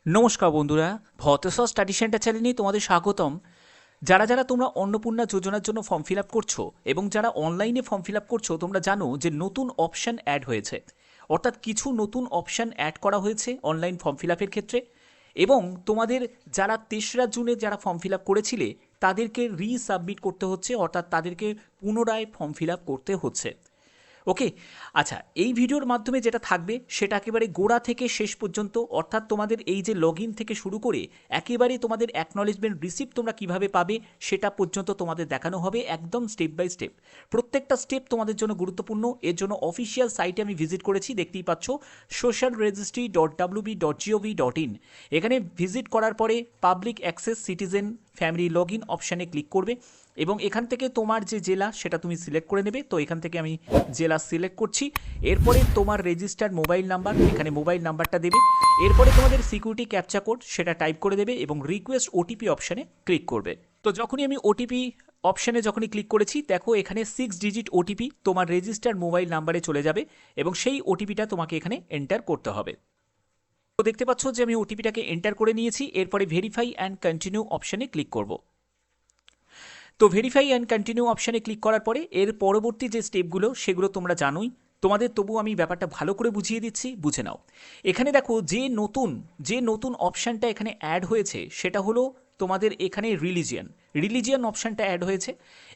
নমস্কার বন্ধুরা, ভতেশ্বর study centre চ্যানেলে তোমাদের স্বাগতম। যারা যারা তোমরা অন্নপূর্ণা যোজনার জন্য ফর্ম ফিল আপ করছো এবং যারা অনলাইনে ফর্ম ফিল আপ করছো, তোমরা জানো যে নতুন অপশান অ্যাড হয়েছে, অর্থাৎ কিছু নতুন অপশান অ্যাড করা হয়েছে অনলাইন ফর্ম ফিল আপের ক্ষেত্রে। এবং তোমাদের যারা ৩রা জুনে যারা ফর্ম ফিল আপ করেছিলে তাদেরকে রিসাবমিট করতে হচ্ছে, অর্থাৎ তাদেরকে পুনরায় ফর্ম ফিল আপ করতে হচ্ছে। ওকে, আচ্ছা, এই ভিডিওর মাধ্যমে যেটা থাকবে সেটা একেবারে গোড়া থেকে শেষ পর্যন্ত, অর্থাৎ তোমাদের এই যে লগ ইন থেকে শুরু করে একেবারে তোমাদের অ্যাকনলেজমেন্ট রিসিপ্ট তোমরা কিভাবে পাবে সেটা পর্যন্ত তোমাদের দেখানো হবে, একদম স্টেপ বাই স্টেপ। প্রত্যেকটা স্টেপ তোমাদের জন্য গুরুত্বপূর্ণ। এর জন্য অফিসিয়াল সাইটে আমি ভিজিট করেছি, দেখতেই পাচ্ছ socialregistry.wb.gov.in। এখানে ভিজিট করার পরে public access citizen family log in অপশানে ক্লিক করবে এবং এখান থেকে তোমার যে জেলা সেটা তুমি সিলেক্ট করে নেবে। তো এখান থেকে আমি জেলা সিলেক্ট করছি। এরপরে তোমার রেজিস্টার্ড মোবাইল নাম্বার, এখানে মোবাইল নাম্বারটা দেবে। এরপরে তোমাদের সিকিউরিটি ক্যাপচা কোড সেটা টাইপ করে দেবে এবং রিকোয়েস্ট ওটিপি অপশানে ক্লিক করবে। তো যখনই আমি ওটিপি অপশানে যখনই ক্লিক করেছি, দেখো এখানে 6 ডিজিট ওটিপি তোমার রেজিস্টার্ড মোবাইল নাম্বারে চলে যাবে এবং সেই ওটিপিটা তোমাকে এখানে এন্টার করতে হবে। তো দেখতে পাচ্ছ যে আমি ওটিপিটাকে এন্টার করে নিয়েছি। এরপরে ভেরিফাই অ্যান্ড কন্টিনিউ অপশানে ক্লিক করব। তো ভেরিফাই অ্যান্ড কন্টিনিউ অপশানে ক্লিক করার পরে এর পরবর্তী যে স্টেপগুলো সেগুলো তোমরা জানোই, তোমাদের তবু আমি ব্যাপারটা ভালো করে বুঝিয়ে দিচ্ছি, বুঝে নাও। এখানে দেখো যে নতুন অপশানটা এখানে অ্যাড হয়েছে সেটা হলো তোমাদের এখানে রিলিজিয়ান অপশানটা অ্যাড হয়েছে।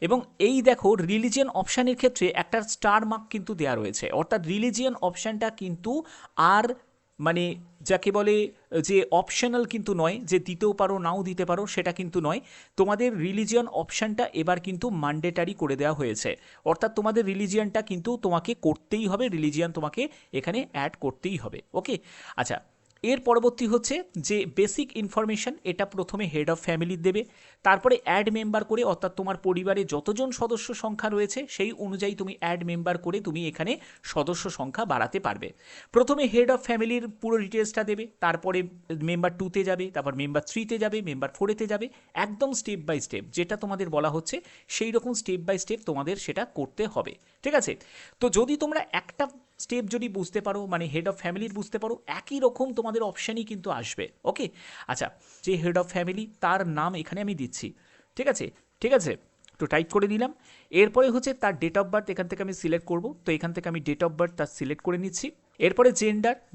এবং এই দেখো রিলিজিয়ান অপশানের ক্ষেত্রে একটা স্টার মার্ক কিন্তু দেওয়া রয়েছে, অর্থাৎ রিলিজিয়ান অপশানটা কিন্তু আর মানে যাকে বলে যে অপশনাল কিন্তু নয়, যে দিতেও পারো নাও দিতে পারো সেটা কিন্তু নয়। তোমাদের রিলিজিয়ন অপশানটা এবার কিন্তু ম্যান্ডেটারি করে দেওয়া হয়েছে, অর্থাৎ তোমাদের রিলিজিয়ানটা কিন্তু তোমাকে করতেই হবে, রিলিজিয়ান তোমাকে এখানে অ্যাড করতেই হবে। ওকে, আচ্ছা, এর পরবর্তী হচ্ছে যে বেসিক ইনফরমেশন, এটা প্রথমে হেড অফ ফ্যামিলি দেবে, তারপরে অ্যাড মেম্বার করে, অর্থাৎ তোমার পরিবারে যতজন সদস্য সংখ্যা রয়েছে সেই অনুযায়ী তুমি অ্যাড মেম্বার করে তুমি এখানে সদস্য সংখ্যা বাড়াতে পারবে। প্রথমে হেড অফ ফ্যামিলির পুরো ডিটেলসটা দেবে, তারপরে মেম্বার 2তে যাবে, তারপর মেম্বার 3তে যাবে, মেম্বার 4তে যাবে, একদম স্টেপ বাই স্টেপ যেটা তোমাদের বলা হচ্ছে সেই রকম স্টেপ বাই স্টেপ তোমাদের সেটা করতে হবে। ঠিক আছে, তো যদি তোমরা একটা স্টেপ যদি বুঝতে পারো, মানে হেড অফ ফ্যামিলির বুঝতে পারো, একই রকম তোমাদের অপশানই কিন্তু আসবে। ওকে, আচ্ছা, যে হেড অফ ফ্যামিলি তার নাম এখানে আমি দিচ্ছি। ঠিক আছে, ঠিক আছে, তো টাইপ করে দিলাম। এরপরে হচ্ছে তার ডেট অফ বার্থ এখান থেকে আমি সিলেক্ট করব। তো এখান থেকে আমি ডেট অফ বার্থ তার সিলেক্ট করে নিচ্ছি। এরপরে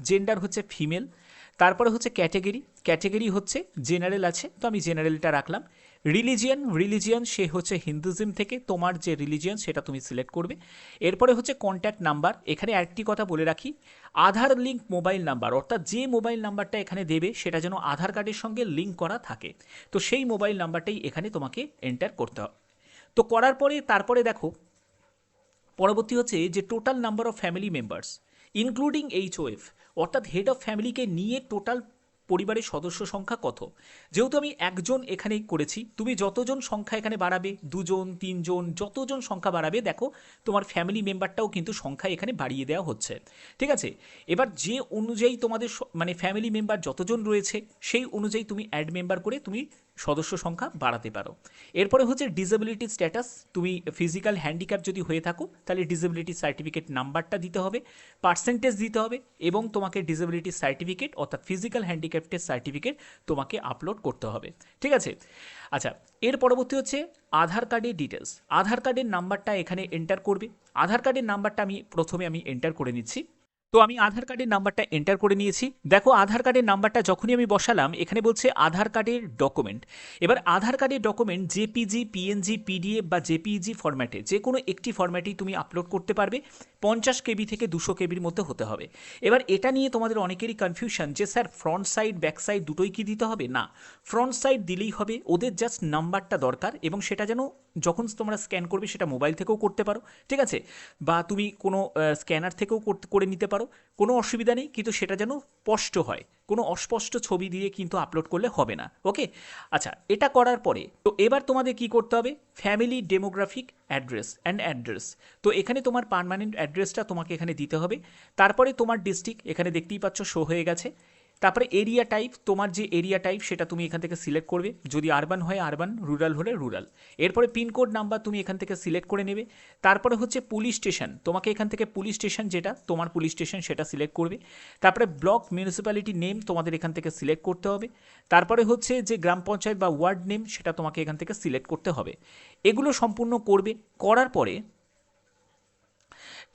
জেন্ডার হচ্ছে ফিমেল। তারপরে হচ্ছে ক্যাটেগরি হচ্ছে জেনারেল আছে, তো আমি জেনারেলটা রাখলাম। রিলিজিয়ান সে হচ্ছে হিন্দুইজম থেকে, তোমার যে রিলিজিয়ান সেটা তুমি সিলেক্ট করবে। এরপরে হচ্ছে কন্ট্যাক্ট নাম্বার, এখানে একটি কথা বলে রাখি, আধার লিঙ্ক মোবাইল নাম্বার, অর্থাৎ যে মোবাইল নাম্বারটা এখানে দেবে সেটা যেন আধার কার্ডের সঙ্গে লিঙ্ক করা থাকে, তো সেই মোবাইল নাম্বারটাই এখানে তোমাকে এন্টার করতে হবে। তো করার পরে তারপরে দেখো পরবর্তী হচ্ছে যে total number of family members including HOF, অর্থাৎ হেড অফ ফ্যামিলিকে নিয়ে টোটাল পরিবারের সদস্য সংখ্যা কত। যেহেতু আমি একজন এখানে করেছি, তুমি যতজন সংখ্যা এখানে বাড়াবে, 2জন 3জন যতজন সংখ্যা বাড়াবে, দেখো তোমার ফ্যামিলি মেম্বারটাও কিন্তু সংখ্যা এখানে বাড়িয়ে দেওয়া হচ্ছে। ঠিক আছে, এবার যে অনুযায়ী তোমাদের মানে ফ্যামিলি মেম্বার যতজন রয়েছে সেই অনুযায়ী তুমি অ্যাড মেম্বার করে তুমি সদস্য সংখ্যা বাড়াতে পারো। এরপরে হচ্ছে ডিসেবিলিটি স্ট্যাটাস, তুমি ফিজিক্যাল হ্যান্ডিক্যাপ যদি হয়ে থাকো তাহলে ডিসেবিলিটি সার্টিফিকেট নাম্বারটা দিতে হবে, পার্সেন্টেজ দিতে হবে এবং তোমাকে ডিসেবিলিটি সার্টিফিকেট অর্থাৎ ফিজিক্যাল হ্যান্ডিক্যাপ্টের সার্টিফিকেট তোমাকে আপলোড করতে হবে। ঠিক আছে, আচ্ছা, এর পরবর্তী হচ্ছে আধার কার্ডের ডিটেলস, আধার কার্ডের নাম্বারটা এখানে এন্টার করবে। আধার কার্ডের নাম্বারটা প্রথমে আমি এন্টার করে নিচ্ছি। তো আমি আধার কার্ডের নাম্বারটা এন্টার করে নিয়েছি। দেখো আধার কার্ডের নাম্বারটা যখনই আমি বসালাম এখানে বলছে আধার কার্ডের ডকুমেন্ট। এবার আধার কার্ডের ডকুমেন্ট জেপিজি, পিএনজি, পিডিএফ বা জেপিইজি ফরম্যাটে যে কোনো একটি ফরম্যাটেই তুমি আপলোড করতে পারবে। 50 কেবি থেকে 200 কেবির মধ্যে হতে হবে। এবার এটা নিয়ে তোমাদের অনেকেরই কনফিউশন যে sir front side back side দুটোই কি দিতে হবে, না, ফ্রন্ট সাইড দিলেই হবে, ওদের জাস্ট নাম্বারটা দরকার এবং সেটা যেন যখন তোমরা স্ক্যান করবে সেটা মোবাইল থেকেও করতে পারো। ঠিক আছে, বা তুমি কোনো স্ক্যানার থেকেও করে নিতে পারো, কোনো অসুবিধা নেই, কিন্তু সেটা যেন স্পষ্ট হয়, কোনো অস্পষ্ট ছবি দিয়ে কিন্তু আপলোড করলে হবে না। ওকে, আচ্ছা, এটা করার পরে তো এবার তোমাদের কি করতে হবে, ফ্যামিলি ডেমোগ্রাফিক অ্যাড্রেস। তো এখানে তোমার পার্মানেন্ট অ্যাড্রেসটা তোমাকে এখানে দিতে হবে। তারপরে তোমার ডিস্ট্রিক্ট এখানে দেখতেই পাচ্ছ শো হয়ে গেছে। তারপরে এরিয়া টাইপ, তোমার যে এরিয়া টাইপ সেটা তুমি এখান থেকে সিলেক্ট করবে, যদি আরবান হয় আরবান, রুরাল হলে রুরাল। এরপরে পিনকোড নাম্বার তুমি এখান থেকে সিলেক্ট করে নেবে। তারপরে হচ্ছে পুলিশ স্টেশন, তোমাকে এখান থেকে পুলিশ স্টেশন যেটা তোমার পুলিশ স্টেশন সেটা সিলেক্ট করবে। তারপরে ব্লক মিউনিসিপ্যালিটি নেম তোমাদের এখান থেকে সিলেক্ট করতে হবে। তারপরে হচ্ছে যে গ্রাম পঞ্চায়েত বা ওয়ার্ড নেম সেটা তোমাকে এখান থেকে সিলেক্ট করতে হবে। এগুলো সম্পূর্ণ করবে।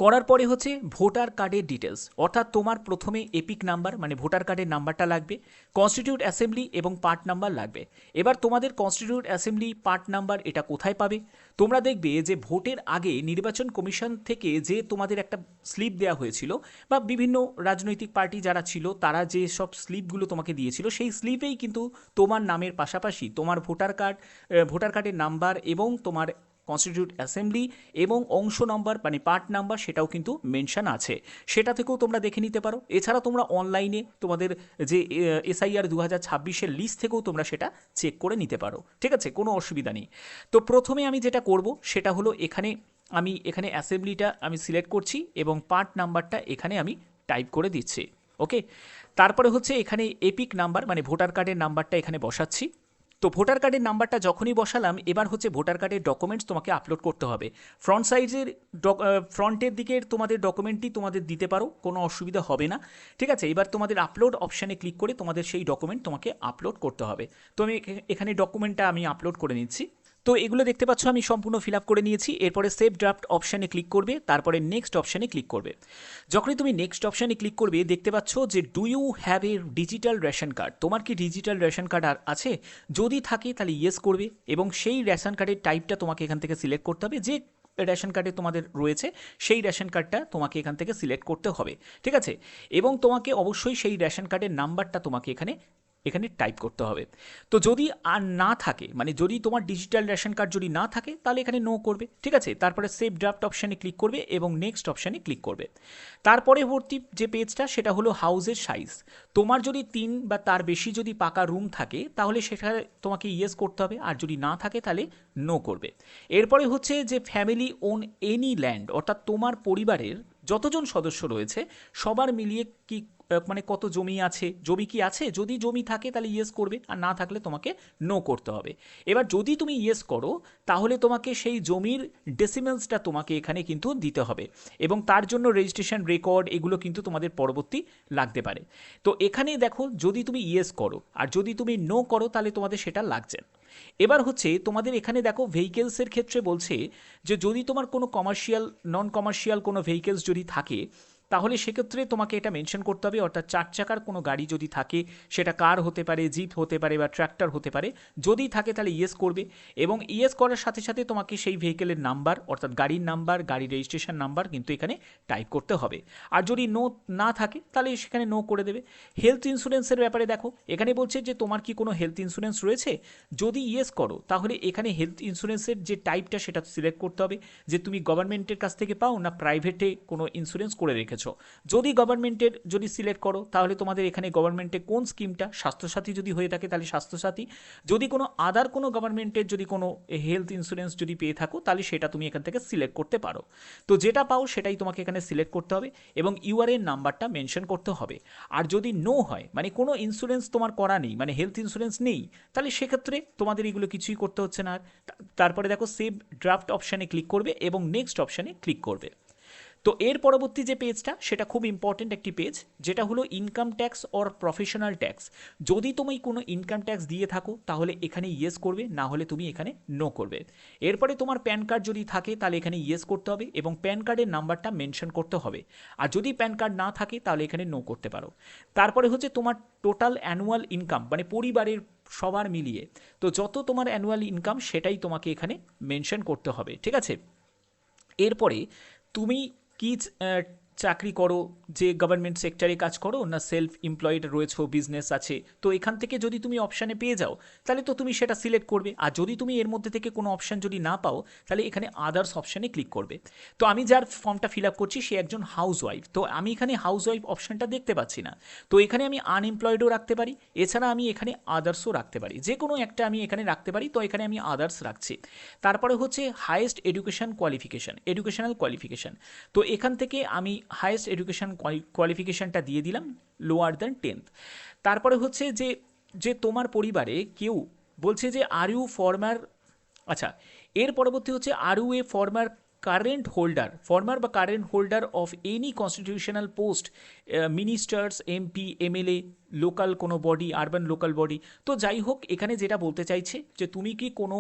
করার পরে হচ্ছে ভোটার কার্ডের ডিটেলস, অর্থাৎ তোমার প্রথমে এপিক নাম্বার মানে ভোটার কার্ডের নাম্বারটা লাগবে, কনস্টিটিউট অ্যাসেম্বলি এবং পার্ট নাম্বার লাগবে। এবার তোমাদের কনস্টিটিউট অ্যাসেম্বলি পার্ট নাম্বার এটা কোথায় পাবে? তোমরা দেখবে যে ভোটের আগে নির্বাচন কমিশন থেকে যে তোমাদের একটা স্লিপ দেওয়া হয়েছিল, বা বিভিন্ন রাজনৈতিক পার্টি যারা ছিল তারা যে সব স্লিপগুলো তোমাকে দিয়েছিল, সেই স্লিপেই কিন্তু তোমার নামের পাশাপাশি তোমার ভোটার কার্ডের নাম্বার এবং তোমার কনস্টিটিউট অ্যাসেম্বলি এবং অংশ নম্বর মানে পার্ট নাম্বার সেটাও কিন্তু মেনশন আছে, সেটা থেকেও তোমরা দেখে নিতে পারো। এছাড়া তোমরা অনলাইনে তোমাদের যে এসআইআর 2026-এর লিস্ট থেকেও তোমরা সেটা চেক করে নিতে পারো, ঠিক আছে, কোনো অসুবিধা নেই। তো প্রথমে আমি যেটা করব সেটা হলো এখানে অ্যাসেম্বলিটা আমি সিলেক্ট করছি এবং পার্ট নাম্বারটা এখানে আমি টাইপ করে দিচ্ছি। ওকে, তারপরে হচ্ছে এখানে এপিক নাম্বার মানে ভোটার কার্ডের নাম্বারটা এখানে বসাচ্ছি। তো ভোটার কার্ডের নাম্বারটা যখনই বসালাম, এবার হচ্ছে ভোটার কার্ডের ডকুমেন্টস তোমাকে আপলোড করতে হবে। ফ্রন্টের দিকের তোমাদের ডকুমেন্টই তোমাদের দিতে পারো, কোনো অসুবিধা হবে না, ঠিক আছে। এবার তোমাদের আপলোড অপশানে ক্লিক করে তোমাদের সেই ডকুমেন্ট তোমাকে আপলোড করতে হবে। তো আমি এখানে ডকুমেন্টটা আমি আপলোড করে নিচ্ছি। তো এগুলো দেখতে পাচ্ছ আমি সম্পূর্ণ ফিল আপ করে নিয়েছি। এরপরে সেভ ড্রাফট অপশানে ক্লিক করবে, তারপরে নেক্সট অপশানে ক্লিক করবে। যখনই তুমি নেক্সট অপশানে ক্লিক করবে দেখতে পাচ্ছ যে do you have a digital ration card, তোমার কি ডিজিটাল রেশন কার্ড আছে? যদি থাকে তাহলে ইয়েস করবে এবং সেই রেশন কার্ডের টাইপটা তোমাকে এখান থেকে সিলেক্ট করতে হবে, যে রেশন কার্ডে তোমাদের রয়েছে সেই রেশন কার্ডটা তোমাকে এখান থেকে সিলেক্ট করতে হবে, ঠিক আছে। এবং তোমাকে অবশ্যই সেই রেশন কার্ডের নাম্বারটা তোমাকে এখানে টাইপ করতে হবে। তো যদি আর না থাকে, মানে যদি তোমার ডিজিটাল রেশন কার্ড যদি না থাকে তাহলে এখানে নো করবে, ঠিক আছে। তারপরে সেভ ড্রাফট অপশানে ক্লিক করবে এবং নেক্সট অপশানে ক্লিক করবে। তারপরবর্তী যে পেজটা সেটা হলো হাউসের সাইজ। তোমার যদি 3 বা তার বেশি যদি পাকা রুম থাকে তাহলে সেটা তোমাকে ইয়েস করতে হবে, আর যদি না থাকে তাহলে নো করবে। এরপরে হচ্ছে যে ফ্যামিলি ওন এনি ল্যান্ড, অর্থাৎ তোমার পরিবারের যতজন সদস্য রয়েছে সবার মিলিয়ে কি মানে কত জমি আছে, জমি কি আছে, যদি জমি থাকে তাহলে ইয়েস করবে, আর না থাকলে তোমাকে নো করতে হবে। এবার যদি তুমি ইয়েস করো তাহলে তোমাকে সেই জমির ডেসিমেলসটা তোমাকে এখানে কিন্তু দিতে হবে, এবং তার জন্য রেজিস্ট্রেশন রেকর্ড এগুলো কিন্তু তোমাদের পরবর্তী লাগতে পারে। তো এখানে দেখো যদি তুমি ইয়েস করো আর যদি তুমি নো করো তাহলে তোমাদের সেটা লাগছে। এবার হচ্ছে তোমাদের এখানে দেখো ভেহিকেলসের ক্ষেত্রে বলছে যে যদি তোমার কোনো নন কমার্শিয়াল কোনো ভেহিকেলস যদি থাকে তাহলে সেক্ষেত্রে তোমাকে এটা মেনশন করতে হবে, অর্থাৎ 4 চাকার কোনো গাড়ি যদি থাকে, সেটা কার হতে পারে, জিপ হতে পারে বা ট্র্যাক্টর হতে পারে, যদি থাকে তাহলে ইয়েস করবে এবং ইয়েস করার সাথে সাথে তোমাকে সেই ভেহিকেলের নাম্বার অর্থাৎ গাড়ির নাম্বার, গাড়ির রেজিস্ট্রেশন নাম্বার কিন্তু এখানে টাইপ করতে হবে। আর যদি নো না থাকে তাহলে সেখানে নো করে দেবে। হেলথ ইন্স্যুরেন্সের ব্যাপারে দেখো এখানে বলছে যে তোমার কি কোনো হেলথ ইন্স্যুরেন্স রয়েছে, যদি ইয়েস করো তাহলে এখানে হেলথ ইন্স্যুরেন্সের যে টাইপটা সেটা সিলেক্ট করতে হবে, যে তুমি গভর্নমেন্টের কাছ থেকে পাও না প্রাইভেটে কোনো ইন্স্যুরেন্স করে রেখেছো। যদি গভর্নমেন্টের যদি সিলেক্ট করো তাহলে তোমাদের এখানে গভর্নমেন্টের কোন স্কিমটা, স্বাস্থ্যসাথী যদি হয়ে থাকে তাহলে স্বাস্থ্যসাথী, যদি কোনো আদার কোনো গভর্নমেন্টের যদি কোনো হেলথ ইন্স্যুরেন্স যদি পেয়ে থাকো তাহলে সেটা তুমি এখান থেকে সিলেক্ট করতে পারো। তো যেটা পাও সেটাই তোমাকে এখানে সিলেক্ট করতে হবে এবং ইউআরএন নাম্বারটা মেনশন করতে হবে। আর যদি নো হয় মানে কোনো ইন্স্যুরেন্স তোমার করা নেই, মানে হেলথ ইন্স্যুরেন্স নেই, তাহলে সেক্ষেত্রে তোমাদের এগুলো কিছুই করতে হচ্ছে না। তারপরে দেখো সেভ ড্রাফট অপশানে ক্লিক করবে এবং নেক্সট অপশানে ক্লিক করবে। তো এর পরবর্তী যে পেজটা সেটা খুব ইম্পর্টেন্ট একটি পেজ, যেটা হলো income tax or professional tax. যদি তুমি কোনো ইনকাম ট্যাক্স দিয়ে থাকো তাহলে এখানে ইয়েস করবে, না হলে তুমি এখানে নো করবে। এরপরে তোমার প্যান কার্ড যদি থাকে তাহলে এখানে ইয়েস করতে হবে এবং প্যান কার্ডের নাম্বারটা মেনশন করতে হবে, আর যদি প্যান কার্ড না থাকে তাহলে এখানে নো করতে পারো। তারপরে হচ্ছে তোমার টোটাল অ্যানুয়াল ইনকাম মানে পরিবারের সবার মিলিয়ে, তো যত তোমার অ্যানুয়াল ইনকাম সেটাই তোমাকে এখানে মেনশন করতে হবে, ঠিক আছে। এরপরে তুমি কি চাকরি করো, যে গভর্নমেন্ট সেক্টরে কাজ করো না সেলফ এমপ্লয়েড রয়েছো, বিজনেস আছে, তো এখান থেকে যদি তুমি অপশানে পেয়ে যাও তাহলে তো তুমি সেটা সিলেক্ট করবে। আর যদি তুমি এর মধ্যে থেকে কোনো অপশান যদি না পাও তাহলে এখানে আদার্স অপশানে ক্লিক করবে। তো আমি যার ফর্মটা ফিল আপ করছি সে একজন হাউস ওয়াইফ, তো আমি এখানে হাউস ওয়াইফ অপশানটা দেখতে পাচ্ছি না, তো এখানে আমি আনএমপ্লয়েডও রাখতে পারি, এছাড়া আমি এখানে আদার্সও রাখতে পারি, যে কোনো একটা আমি এখানে রাখতে পারি, তো এখানে আমি আদার্স রাখছি। তারপরে হচ্ছে হাইয়েস্ট এডুকেশনাল কোয়ালিফিকেশান, তো এখান থেকে আমি হায়েস্ট এডুকেশন কোয়ালিফিকেশানটা দিয়ে দিলাম, লোয়ার দ্যান 10th। তারপরে হচ্ছে যে যে তোমার পরিবারে কেউ বলছে যে আর ইউ ফর্মার, আচ্ছা এর পরবর্তী হচ্ছে are you a former former বা current holder of any constitutional post, ministers, MP, MLA, local কোনো বডি, আরবান লোকাল বডি। তো যাই হোক, এখানে যেটা বলতে চাইছে যে তুমি কি কোনো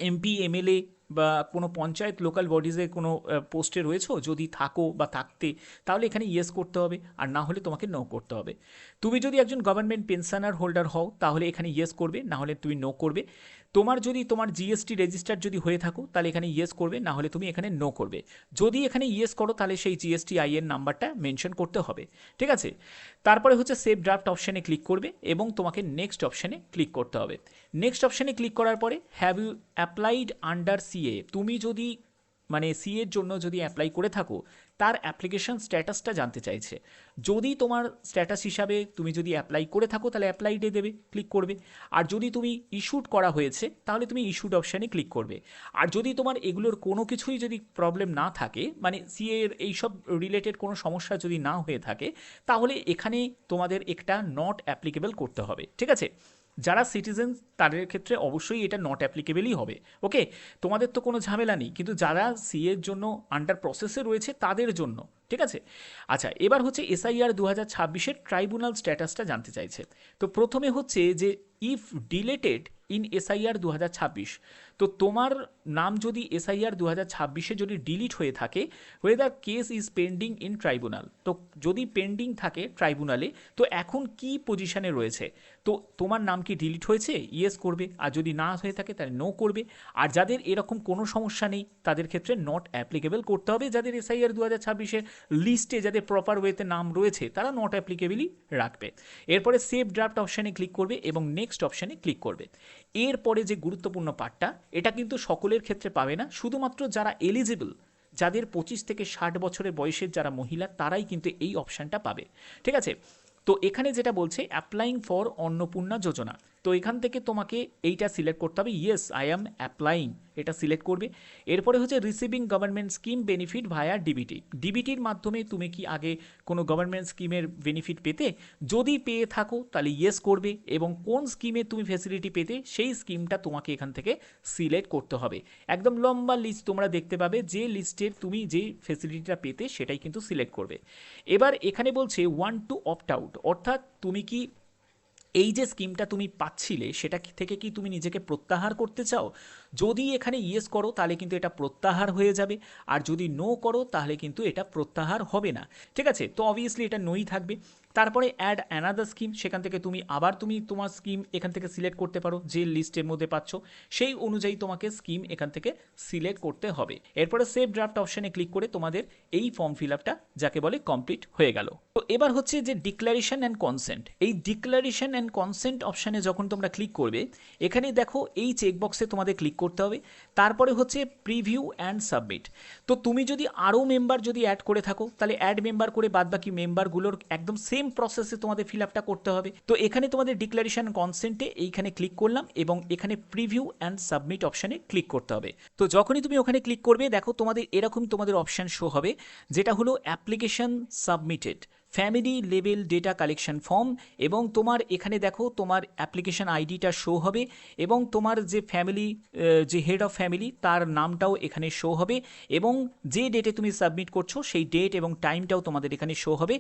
এমপি, এমএলএ বা কোনো পঞ্চায়েত লোকাল বডিজে কোনো পোস্টে রয়েছো, যদি থাকো বা থাকতে, তাহলে এখানে ইয়েস করতে হবে, আর না হলে তোমাকে নো করতে হবে। তুমি যদি একজন গভর্নমেন্ট পেনশনার হোল্ডার হও তাহলে এখানে ইয়েস করবে, না হলে তুমি নো করবে। তোমার যদি তোমার জিএসটি রেজিস্টার যদি হয়ে থাকো তাহলে এখানে ইয়েস করবে, না হলে তুমি এখানে নো করবে। যদি এখানে ইয়েস করো তাহলে সেই জিএসটি আইএন নাম্বারটা মেনশন করতে হবে, ঠিক আছে। তারপরে হচ্ছে সেভ ড্রাফট অপশানে ক্লিক করবে এবং তোমাকে নেক্সট অপশানে ক্লিক করতে হবে। নেক্সট অপশানে ক্লিক করার পরে have you applied under CA, তুমি যদি মানে সিএর জন্য যদি অ্যাপ্লাই করে থাকো তার অ্যাপ্লিকেশন স্ট্যাটাসটা জানতে চাইছে। যদি তোমার স্ট্যাটাস হিসাবে তুমি যদি অ্যাপ্লাই করে থাকো তাহলে অ্যাপ্লাইডে দেবে, ক্লিক করবে। আর যদি তুমি ইস্যুড করা হয়েছে তাহলে তুমি ইস্যুড অপশানে ক্লিক করবে। আর যদি তোমার এগুলোর কোনো কিছুই যদি প্রবলেম না থাকে, মানে সিএর এইসব রিলেটেড কোনো সমস্যা যদি না হয়ে থাকে, তাহলে এখানে তোমাদের একটা নট অ্যাপ্লিকেবল করতে হবে, ঠিক আছে। যারা সিটিজেন তাদের ক্ষেত্রে অবশ্যই এটা নট অ্যাপ্লিকেবলই হবে, ওকে। তোমাদের তো কোনো ঝামেলা নেই, কিন্তু যারা সিএর জন্য আন্ডার প্রসেসে রয়েছে তাদের জন্য, ঠিক আছে। আচ্ছা, এবার হচ্ছে এসআইআর 2026-এর ট্রাইব্যুনাল স্ট্যাটাসটা জানতে চাইছে। তো প্রথমে হচ্ছে যে ইফ ডিলেটেড ইন এসআইআর 2026, তো তোমার নাম যদি এসআইআর 2026-এ যদি ডিলিট হয়ে থাকে, weather case is pending in tribunal, তো যদি পেন্ডিং থাকে ট্রাইব্যুনালে, তো এখন কি পজিশনে রয়েছে, তো তোমার নাম কি ডিলিট হয়েছে, ইয়েস করবে। আর যদি না হয়ে থাকে তাহলে নো করবে। আর যাদের এরকম কোনো সমস্যা নেই তাদের ক্ষেত্রে নট অ্যাপ্লিকেবল করতে হবে। যাদের এসআইআর 2026-এর লিস্টে যাদের প্রপার ওয়েতে নাম রয়েছে তারা নট অ্যাপ্লিকেবলই রাখবে। এরপরে সেভ ড্রাফট অপশানে ক্লিক করবে এবং নেক্সট অপশানে ক্লিক করবে। এরপরে যে গুরুত্বপূর্ণ পার্টটা, এটা কিন্তু সকলের ক্ষেত্রে পাবে না, শুধুমাত্র যারা এলিজিবল, যাদের 25 থেকে 60 বছরের বয়সের যারা মহিলা, তারাই কিন্তু এই অপশানটা পাবে, ঠিক আছে। তো এখানে যেটা বলছে অ্যাপ্লাইং ফর অন্নপূর্ণা যোজনা, তো এখান থেকে তোমাকে এইটা সিলেক্ট করতে হবে, ইয়েস আই অ্যাম অ্যাপ্লাইং, এটা সিলেক্ট করবে। এরপরে হচ্ছে রিসিভিং গভর্নমেন্ট স্কিম বেনিফিট ভায়া ডিবিটি, ডিবিটির মাধ্যমে তুমি কি আগে কোনো গভর্নমেন্ট স্কিমের বেনিফিট পেতে, যদি পেয়ে থাকো তাহলে ইয়েস করবে, এবং কোন স্কিমে তুমি ফেসিলিটি পেতে সেই স্কিমটা তোমাকে এখান থেকে সিলেক্ট করতে হবে। একদম লম্বা লিস্ট তোমরা দেখতে পাবে, যে লিস্টের তুমি যে ফেসিলিটিটা পেতে সেটাই কিন্তু সিলেক্ট করবে। এবার এখানে বলছে ওয়ান টু অপ্ট আউট, অর্থাৎ তুমি কি এই যে স্কিমটা তুমি পাচ্ছিলে সেটা থেকে কি তুমি নিজেকে প্রত্যাহার করতে চাও। যদি এখানে ইয়েস করো তাহলে কিন্তু এটা প্রত্যাহার হয়ে যাবে, আর যদি নো করো তাহলে কিন্তু এটা প্রত্যাহার হবে না, ঠিক আছে। তো অবভিয়াসলি এটা নোই থাকবে। তারপরে অ্যাড অ্যানাদার স্কিম, সেখান থেকে তুমি আবার তোমার স্কিম এখান থেকে সিলেক্ট করতে পারো, যে লিস্টের মধ্যে পাচ্ছ সেই অনুযায়ী তোমাকে স্কিম এখান থেকে সিলেক্ট করতে হবে। এরপরে সেভ ড্রাফট অপশানে ক্লিক করে তোমাদের এই ফর্ম ফিল আপটা যাকে বলে কমপ্লিট হয়ে গেল। তো এবার হচ্ছে যে ডিক্লারেশন অ্যান্ড কনসেন্ট, এই ডিক্লারেশন অ্যান্ড কনসেন্ট অপশানে যখন তোমরা ক্লিক করবে, এখানে দেখো এই চেকবক্সে তোমাদের ক্লিক করতে হবে। তারপরে হচ্ছে প্রিভিউ অ্যান্ড সাবমিট, তো তুমি যদি আরও মেম্বার যদি অ্যাড করে থাকো তাহলে অ্যাড মেম্বার করে বাদবাকি মেম্বারগুলোর একদম সেম প্রসেসে তোমাদের ফিল আপটা করতে হবে। তো এখানে তোমাদের ডিক্লারেশন কনসেন্টে এইখানে ক্লিক করলাম এবং এখানে প্রিভিউ অ্যান্ড সাবমিট অপশানে ক্লিক করতে হবে। তো যখনই তুমি ওখানে ক্লিক করবে দেখো তোমাদের এরকম তোমাদের অপশান শো হবে, যেটা হলো application submitted, family level data collection form, এবং তোমার এখানে দেখো তোমার অ্যাপ্লিকেশন আইডিটা শো হবে, এবং তোমার যে ফ্যামিলি যে হেড অফ ফ্যামিলি তার নামটাও এখানে শো হবে, এবং যে ডেটে তুমি সাবমিট করছো সেই ডেট এবং টাইমটাও তোমাদের এখানে শো হবে,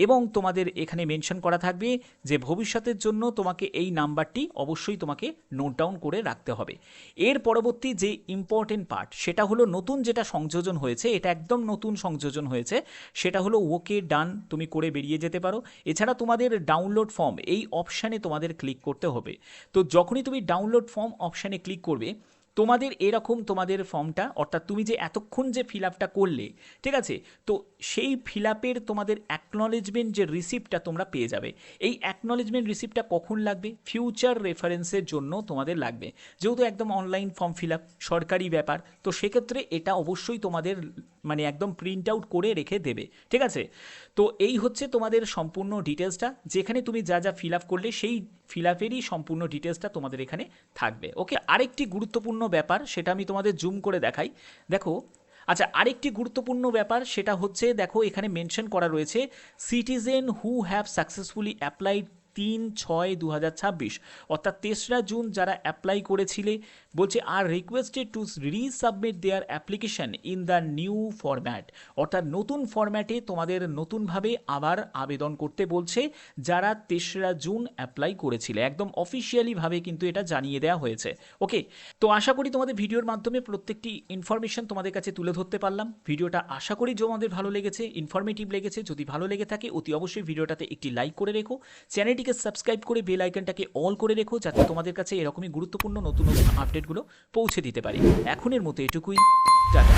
এবং তোমাদের এখানে মেনশন করা থাকবে যে ভবিষ্যতের জন্য তোমাকে এই নাম্বারটি অবশ্যই তোমাকে নোট ডাউন করে রাখতে হবে। এর পরবর্তী যে ইম্পর্টেন্ট পার্ট সেটা হলো নতুন যেটা সংযোজন হয়েছে, এটা একদম নতুন সংযোজন হয়েছে, সেটা হলো ওকে ডান তুমি করে বেরিয়ে যেতে পারো। এছাড়া তোমাদের ডাউনলোড ফর্ম এই অপশানে তোমাদের ক্লিক করতে হবে। তো যখনই তুমি ডাউনলোড ফর্ম অপশানে ক্লিক করবে তোমাদের এরকম তোমাদের ফর্মটা, অর্থাৎ তুমি যে এতক্ষণ যে ফিল আপটা করলে, ঠিক আছে, তো সেই ফিল আপের তোমাদের অ্যাকনলেজমেন্ট যে রিসিপ্টটা তোমরা পেয়ে যাবে। এই অ্যাকনলেজমেন্ট রিসিপ্টটা কখন লাগবে, ফিউচার রেফারেন্সের জন্য তোমাদের লাগবে, যেহেতু একদম অনলাইন ফর্ম ফিল আপ সরকারি ব্যাপার, তো সেক্ষেত্রে এটা অবশ্যই তোমাদের মানে একদম প্রিন্ট আউট করে রেখে দেবে, ঠিক আছে। তো এই হচ্ছে তোমাদের সম্পূর্ণ ডিটেলসটা, যেখানে তুমি যা যা ফিল আপ করলে সেই ফিল আপেরই সম্পূর্ণ ডিটেলসটা তোমাদের এখানে থাকবে, ওকে। আরেকটি গুরুত্বপূর্ণ ব্যাপার, সেটা আমি তোমাদের জুম করে দেখাই। দেখো আচ্ছা, আরেকটি গুরুত্বপূর্ণ ব্যাপার সেটা হচ্ছে, দেখো এখানে মেনশন করা রয়েছে citizen who have successfully applied 3/6/2026, অর্থাৎ 3রা জুন যারা অ্যাপ্লাই করেছিলে বলছে are requested to resubmit their application in the new format, অর্থাৎ নতুন ফরম্যাটে তোমাদের নতুনভাবে আবার আবেদন করতে বলছে যারা 3রা জুন অ্যাপ্লাই করেছিলে। একদম অফিসিয়ালিভাবে কিন্তু এটা জানিয়ে দেওয়া হয়েছে। ওকে, তো আশা করি তোমাদের ভিডিওর মাধ্যমে প্রত্যেকটি ইনফরমেশন তোমাদের কাছে তুলে ধরতে পারলাম। ভিডিওটা আশা করি তোমাদের ভালো লেগেছে, ইনফরমেটিভ লেগেছে। যদি ভালো লেগে থাকে অতি অবশ্যই ভিডিওটাতে একটি লাইক করে রেখো, চ্যানেলটিকে সাবস্ক্রাইব করে বেল আইকনটাকে অল করে রেখো, যাতে তোমাদের কাছে এরকমই গুরুত্বপূর্ণ নতুন নতুন আপডেটগুলো পৌঁছে দিতে পারি। এখনের মতো এটুকুই, টাটা।